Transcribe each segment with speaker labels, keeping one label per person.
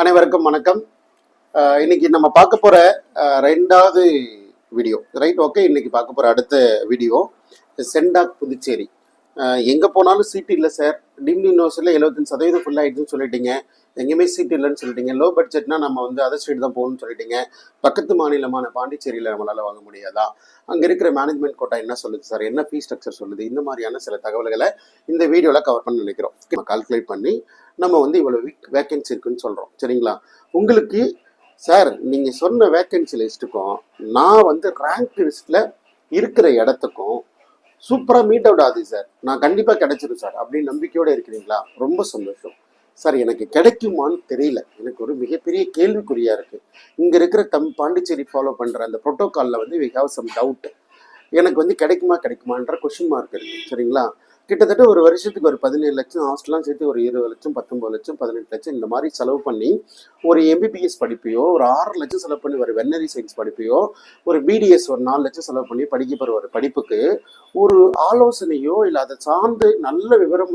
Speaker 1: அனைவருக்கும் வணக்கம். இன்னைக்கு நம்ம பார்க்க போற ரெண்டாவது வீடியோ ரைட். ஓகே, இன்னைக்கு பார்க்க போற அடுத்த வீடியோ சென்டாக் புதுச்சேரி. எங்கே போனாலும் சீட்டு இல்லை சார். டிம்னி யூனிவர்சிட்டியில் 75% ஃபுல் ஆகிடுச்சுன்னு சொல்லிட்டீங்க. எங்கேயுமே சீட்டு இல்லைன்னு சொல்லிட்டீங்க. லோ பட்ஜெட்னா நம்ம வந்து அதர் ஸ்டேட் தான் போகணும்னு சொல்லிட்டீங்க. பக்கத்து மாநிலமான பாண்டிச்சேரியில் நம்மளால் வாங்க முடியாதா? அங்கே இருக்கிற மேனேஜ்மெண்ட் கோட்டா என்ன சொல்லுது சார்? என்ன ஃபீஸ் ஸ்ட்ரக்சர் சொல்லுது? இந்த மாதிரியான சில தகவல்களை இந்த வீடியோவில் கவர் பண்ண நினைக்கிறோம். கால்குலேட் பண்ணி நம்ம வந்து இவ்வளோ வேக்கன்சி இருக்குன்னு சொல்கிறோம். சரிங்களா? உங்களுக்கு சார் நீங்கள் சொன்ன வேக்கன்சி லிஸ்ட்டுக்கும் நான் வந்து ரேங்க் லிஸ்ட்டில் இருக்கிற இடத்துக்கும் சூப்பராக மீட் அவுட் ஆகுது சார். நான் கண்டிப்பாக கிடைச்சிடும் சார் அப்படின்னு நம்பிக்கையோடு இருக்கிறீங்களா? ரொம்ப சந்தோஷம் சார். எனக்கு கிடைக்குமான்னு தெரியல. எனக்கு ஒரு மிகப்பெரிய கேள்விக்குறியாக இருக்குது. இங்கே இருக்கிற பாண்டிச்சேரி ஃபாலோ பண்ணுற அந்த ப்ரோட்டோக்காலில் வந்து வி ஹாவ் சம் டவுட். எனக்கு வந்து கிடைக்குமான்ற கொஷின் மார்க் இருக்குது. சரிங்களா? கிட்டத்தட்ட ஒரு வருஷத்துக்கு ஒரு 17 லட்சம், ஹாஸ்டல்லாம் சேர்த்து ஒரு 20 லட்சம், 19 லட்சம், 18 லட்சம் இந்த மாதிரி செலவு பண்ணி ஒரு எம்பிபிஎஸ் படிப்பையோ, ஒரு 6 லட்சம் செலவு பண்ணி ஒரு வெட்டனரி சயின்ஸ் படிப்பையோ, ஒரு பிடிஎஸ் ஒரு 4 லட்சம் செலவு பண்ணி படிக்க போகிற ஒரு படிப்புக்கு ஒரு ஆலோசனையோ இல்லை அதை சார்ந்து நல்ல விவரம்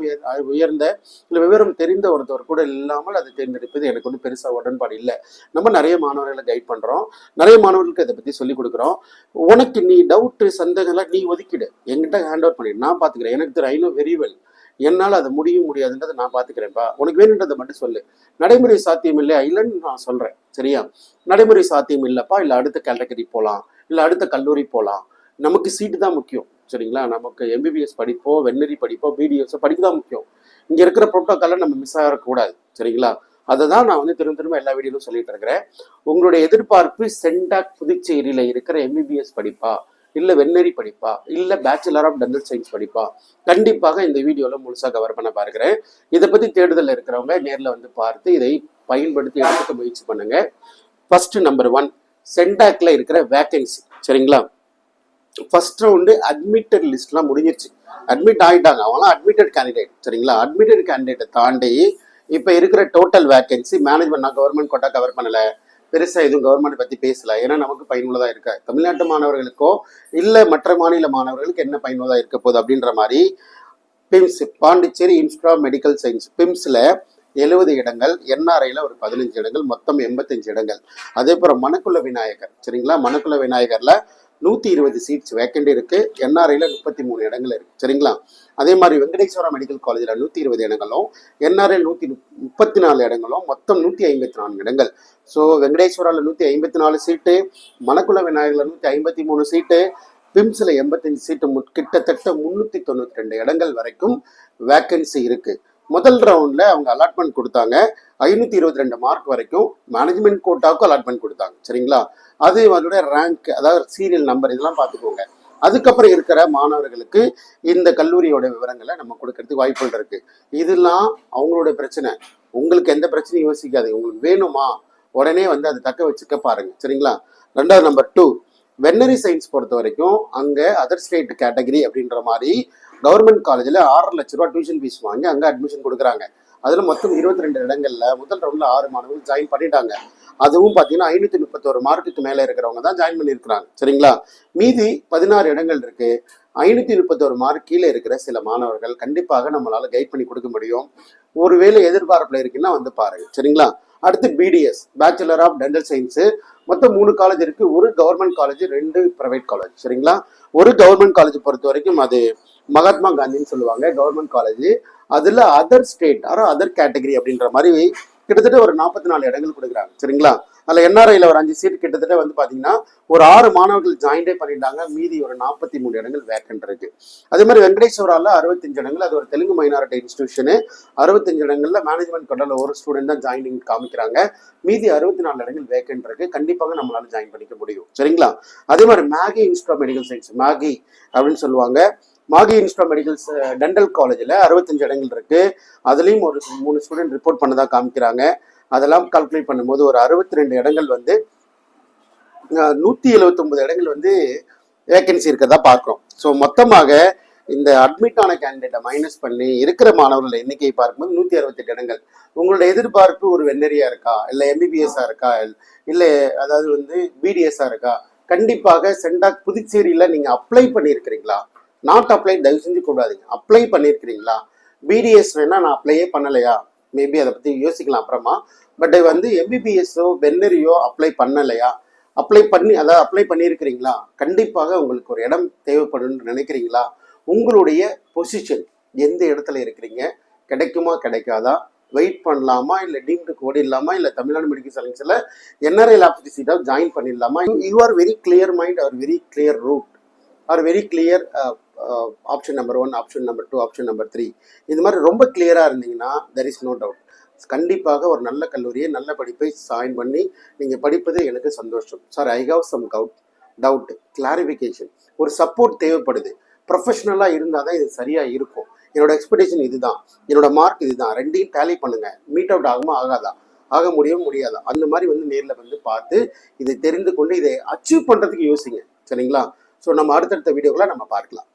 Speaker 1: உயர்ந்த இல்லை விவரம் தெரிந்த ஒருத்தவர் கூட இல்லாமல் அதை தேர்ந்தெடுப்பது எனக்கு வந்து பெருசாக உடன்பாடு இல்லை. நம்ம நிறைய மாணவர்களை கைட் பண்ணுறோம், நிறைய மாணவர்களுக்கு அதை பற்றி சொல்லிக் கொடுக்குறோம். உனக்கு நீ டவுட்டு சந்தேகம்லாம் நீ ஒதுக்கிடு, என்கிட்ட ஹேண்ட் அவுட் பண்ணிடு, நான் பார்த்துக்கிறேன். எனக்கு தெரியும், ஐ நோ வெரி வெல். என்னால் அதை முடியாதுன்றதை நான் பார்த்துக்கிறேன்ப்பா. உனக்கு வேணுன்றதை மட்டும் சொல்லு. நடைமுறை சாத்தியம் இல்லையா? இல்லைன்னு நான் சொல்கிறேன். சரியா? நடைமுறை சாத்தியம் இல்லைப்பா, இல்லை அடுத்த கேட்டகரி போகலாம், இல்லை அடுத்த கல்லூரி போகலாம். நமக்கு சீட்டு தான் முக்கியம். சரிங்களா? நமக்கு எம்பிபிஎஸ் படிப்போ, வெட்டனரி படிப்போ, பிடிஎஸ்ஸோ படிப்பு தான் முக்கியம். இங்கே இருக்கிற ப்ரோட்டோக்காலை நம்ம மிஸ் ஆகக்கூடாது. சரிங்களா? அதை தான் நான் வந்து திரும்ப எல்லா வீடியோலும் சொல்லிட்டு இருக்கிறேன். உங்களுடைய எதிர்பார்ப்பு சென்டாக் புதுச்சேரியில் இருக்கிற எம்பிபிஎஸ் படிப்பா, இல்லை வெட்டனரி படிப்பா, இல்லை பேச்சுலர் ஆஃப் டென்டல் சயின்ஸ் படிப்பா? கண்டிப்பாக இந்த வீடியோவில் முழுசாக கவர் பண்ண பார்க்குறேன். இதை பற்றி தேடுதல் இருக்கிறவங்க நேரில் வந்து பார்த்து இதை பயன்படுத்தி எடுத்துக்க முயற்சி பண்ணுங்க. ஃபர்ஸ்ட் நம்பர் 1, சென்டாக்ல இருக்கிற வேக்கன்சி. சரிங்களா? ஃபர்ஸ்ட் ரவுண்டு அட்மிட்டட் லிஸ்ட்லாம் முடிஞ்சிருச்சு. அட்மிட் ஆகிட்டாங்க, அவங்களாம் அட்மிட்டட் கேண்டிடேட். சரிங்களா? அட்மிட்டட் கேண்டிடேட்டை தாண்டி இப்போ இருக்கிற டோட்டல் வேக்கன்சி மேனேஜ்மெண்ட் நான் கவர்மெண்ட் கோட்டா கவர் பண்ணலை, பெருசாக எதுவும் கவர்மெண்ட் பற்றி பேசலை. ஏன்னா நமக்கு பயனுள்ளதாக இருக்கா? தமிழ்நாட்டு மாணவர்களுக்கோ இல்லை மற்ற மாநில மாணவர்களுக்கு என்ன பயனுள்ளதாக இருக்க போகுது அப்படின்ற மாதிரி PIMS Pondicherry institute of medical science பிம்ஸில் 70 இடங்கள், என்ஆர்ஐயில் ஒரு 15 இடங்கள், மொத்தம் 85 இடங்கள். அதே போல் மணக்குள விநாயகர். சரிங்களா? மணக்குள விநாயகரில் 120 சீட்ஸ் வேக்கண்ட் இருக்குது. என்ஆர்ஐயில் 33 இடங்கள் இருக்குது. சரிங்களா? அதே மாதிரி வெங்கடேஸ்வரா மெடிக்கல் காலேஜில் 120 இடங்களும், என்ஆர்ஐ 134 இடங்களும், மொத்தம் 154 இடங்கள். ஸோ வெங்கடேஸ்வராவில் 154 சீட்டு, மணக்குள விநாயகரில் 153 சீட்டு, பிம்ஸில் 85 சீட்டு, கிட்டத்தட்ட 392 இடங்கள் வரைக்கும் வேக்கன்சி இருக்குது. முதல் ரவுண்டில் அவங்க அலாட்மெண்ட் கொடுத்தாங்க. 522 மார்க் வரைக்கும் மேனேஜ்மெண்ட் கோட்டாவுக்கும் அலாட்மெண்ட் கொடுத்தாங்க. சரிங்களா? அது அதோட ரேங்க், அதாவது சீரியல் நம்பர், இதெல்லாம் பார்த்துக்கோங்க. அதுக்கப்புறம் இருக்கிற மாணவர்களுக்கு இந்த கல்லூரியோட விவரங்களை நம்ம கொடுக்கறதுக்கு வாய்ப்புகள் இருக்கு. இதெல்லாம் அவங்களோட பிரச்சனை. உங்களுக்கு எந்த பிரச்சனையும் யோசிக்காது. உங்களுக்கு வேணுமா உடனே வந்து அதை தக்க வச்சுக்க பாருங்க. சரிங்களா? ரெண்டாவது நம்பர் 2, வெட்டனரி சயின்ஸ் பொறுத்த வரைக்கும் அங்கே அதர் ஸ்டேட் கேட்டகரி அப்படின்ற மாதிரி கவர்மெண்ட் காலேஜில் 6 லட்ச ரூபா டியூஷன் ஃபீஸ் வாங்கி அங்கே அட்மிஷன் கொடுக்குறாங்க. அதில் மொத்தம் 22 இடங்கள்ல முதல் ரவுண்டில் 6 மாணவர்கள் ஜாயின் பண்ணிட்டாங்க. அதுவும் பார்த்தீங்கன்னா 531 மார்க்குக்கு மேலே இருக்கிறவங்க தான் ஜாயின் பண்ணியிருக்கிறாங்க. சரிங்களா? மீதி 16 இடங்கள் இருக்கு. 531 மார்க் கீழே இருக்கிற சில மாணவர்கள் கண்டிப்பாக நம்மளால கைட் பண்ணி கொடுக்க முடியும். ஒருவேளை எதிர்பார்ப்பில் இருக்குன்னா வந்து பாருங்க. சரிங்களா? அடுத்து BDS bachelor of dental science, மொத்தம் 3 காலேஜ் இருக்கு. ஒரு கவர்மெண்ட் காலேஜ், 2 பிரைவேட் காலேஜ். சரிங்களா? ஒரு கவர்மெண்ட் காலேஜ் பொறுத்த வரைக்கும் அது மகாத்மா காந்தின்னு சொல்லுவாங்க கவர்மெண்ட் காலேஜ். அதுல அதர் ஸ்டேட் அதர் கேட்டகரி அப்படின்ற மாதிரி கிட்டத்தட்ட ஒரு 44 இடங்கள் கொடுக்குறாங்க. சரிங்களா? அதில் என்ஆர்ஐயில் ஒரு 5 சீட், கிட்டத்தட்ட வந்து பார்த்தீங்கன்னா ஒரு 6 மாணவர்கள் ஜாயின்டே பண்ணிட்டாங்க. மீதி ஒரு 43 இடங்கள் வேக்கண்ட் இருக்கு. அதே மாதிரி வெங்கடேஸ்வராவில் 65 இடங்கள், அது ஒரு தெலுங்கு மைனாரிட்டி இன்ஸ்டிடியூஷனு. 65 இடங்கள்ல மேனேஜ்மெண்ட் கொண்டால ஒரு ஸ்டூடெண்ட் தான் ஜாயினிங் காமிக்கிறாங்க. மீதி 64 இடங்கள் வேக்கண்ட் இருக்கு. கண்டிப்பாக நம்மளால ஜாயின் பண்ணிக்க முடியும். சரிங்களா? அதே மாதிரி மேகி இன்ஸ்டியூட் ஆஃப் மெடிக்கல் சயின்ஸ், மேகி அப்படின்னு சொல்லுவாங்க, மாகி இன்ஸ்டியூட் ஆஃப் மெடிக்கல் டென்டல் காலேஜில் 65 இடங்கள் இருக்கு. அதுலேயும் ஒரு 3 ஸ்டூடெண்ட் ரிப்போர்ட் பண்ணதா காமிக்கிறாங்க. அதெல்லாம் கால்குலேட் பண்ணும்போது ஒரு 62 இடங்கள் வந்து 179 இடங்கள் வந்து வேக்கன்சி இருக்கிறதா பார்க்குறோம். ஸோ மொத்தமாக இந்த அட்மிட் ஆன கேண்டிடேட்டை மைனஸ் பண்ணி இருக்கிற மாணவர்கள் எண்ணிக்கையை பார்க்கும்போது 168 இடங்கள். உங்களோட எதிர்பார்ப்பு ஒரு வெட்டனரியா இருக்கா, இல்லை எம்பிபிஎஸ்ஸா இருக்கா, இல்லை அதாவது வந்து பிடிஎஸ்ஸா இருக்கா? கண்டிப்பாக சென்டாக் புதுச்சேரியில் நீங்கள் அப்ளை பண்ணியிருக்கிறீங்களா? நாட் அப்ளை தயவு செஞ்சு கூடாதீங்க. அப்ளை பண்ணியிருக்கிறீங்களா? பிடிஎஸ் வேணா நான் அப்ளையே பண்ணலையா, மேபி அதை பற்றி யோசிக்கலாம் அப்புறமா. பட் வந்து எம்பிபிஎஸ்ஸோ வென்னரியோ அப்ளை பண்ணலையா, அப்ளை பண்ணியிருக்கிறீங்களா, கண்டிப்பாக உங்களுக்கு ஒரு இடம் தேவைப்படும்னு நினைக்கிறீங்களா, உங்களுடைய பொசிஷன் எந்த இடத்துல இருக்கிறீங்க, கிடைக்குமா கிடைக்காதா, வெயிட் பண்ணலாமா, இல்லை டீம்டுக்கு ஓடிடலாமா, இல்லை தமிழ்நாடு மெடிக்கல் சயின்ஸில் என்ஆர்ஐ லேப் சீட்டாக ஜாயின் பண்ணிடலாமா, you are very clear mind are very clear route are very clear option number 1, option number 2, option number 3, இது மாதிரி ரொம்ப கிளியராக இருந்தீங்கன்னா தெர் இஸ் நோ டவுட். கண்டிப்பாக ஒரு நல்ல கல்லூரியை நல்ல படிப்பை ஜாயின் பண்ணி நீங்கள் படிப்பது எனக்கு சந்தோஷம். Sir I have some doubt clarification, ஒரு சப்போர்ட் தேவைப்படுது. ப்ரொஃபஷனலாக இருந்தால் தான் இது சரியாக இருக்கும். என்னோட எக்ஸ்பெக்டேஷன் இதுதான், என்னோட மார்க் இதுதான், ரெண்டையும் டேலி பண்ணுங்கள். மீட் அவுட் ஆகுமா ஆகாதா, ஆக முடியாதா, அந்த மாதிரி வந்து நேரில் வந்து பார்த்து இதை தெரிந்து கொண்டு இதை அச்சீவ் பண்ணுறதுக்கு யோசிங்க. சரிங்களா? ஸோ நம்ம அடுத்தடுத்த வீடியோக்களை நம்ம பார்க்கலாம்.